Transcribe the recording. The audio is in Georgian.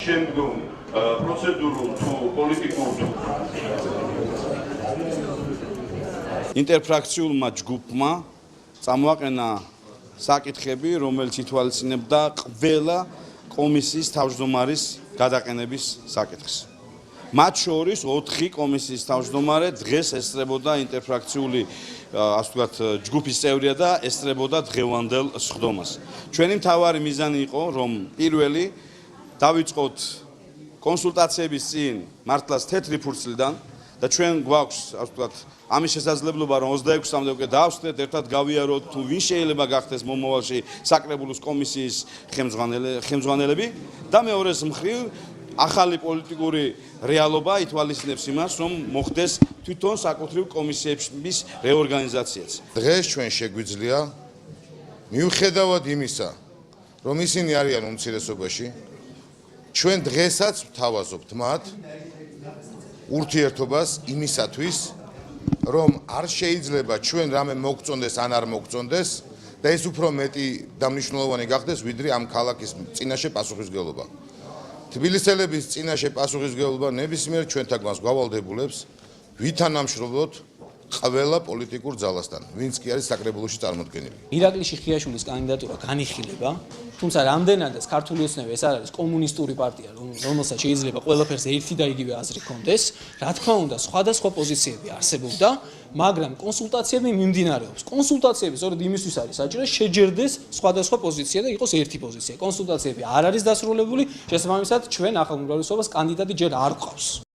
შემდგომ პროცედურულ თუ პოლიტიკურ ინტერფრაქციულმა ჯგუფმა წამოაყენა საკითხები, რომელიც ითვალისწინებდა ყველა კომისიის თავმჯდომარის გადაყენების საკითხს. მათ შორის 4 კომისიის თავმჯდომარე დღეს ესწრებოდა ინტერფრაქციული ჯგუფის წევრია და ესწრებოდა დღევანდელ სხდომას. ჩვენი მთავარი მიზანი იყო, რომ პირველი დავიწყოთ კონსულტაციების წინ მართლაც თეთრი ფურცლიდან და ჩვენ გვაქვს, ამის შესაძლებლობა, რომ 26-მდე უკვე დავსწრეთ, ერთად გავიაროთ თუ ვინ შეიძლება გახდეს მომავალში საკრებულოს კომისიის ხელმძღვანელები და მეორეს მხრივ ახალი პოლიტიკური რეალობა ითვალისწინებს იმას, რომ მოხდეს თვითონ საკუთრივ კომისიების რეორგანიზაციაც. დღეს ჩვენ შეგვიძლია მიუხედავად იმისა, რომ ისინი არიან უმცირესობაში, ჩვენ დღესაც ვთავაზობთ მათ ურთიერთობას იმისათვის, რომ არ შეიძლება ჩვენ რამე მოგწონდეს ან არ მოგწონდეს და ეს უფრო მეტი და მნიშვნელოვანი გახდეს, ვიდრე ამ ქალაქის წინაშე პასუხისმგებლობა. თბილისელების წინაშე პასუხისმგებლობა ნებისმიერ ჩვენთაგანს გავალდებულებს ვითანამშრომლოთ ყველა პოლიტიკურ ძალასთან, ვინც კი არის საკრებულოში წარმოდგენილი. ირაკლი შიხიაშვილის კანდიდატურა განიხილება, თუმცა რამდენადაც ქართული ოცნება ეს არ არის კომუნისტური პარტია, რომელსაც შეიძლება ყველაფერზე ერთი და იგივე აზრი ჰქონდეს, რა თქმა უნდა, სხვადასხვა პოზიციები არსებობდა, მაგრამ კონსულტაციები მიმდინარეობს. კონსულტაციები სწორედ იმისთვის არის საჭირო, შეჯერდეს სხვადასხვა პოზიცია და იყოს ერთი პოზიცია. კონსულტაციები არ არის დასრულებული, შესაბამისად, ჩვენ ახალ უმრავლესობას კანდიდატი ჯერ არ გვყავს.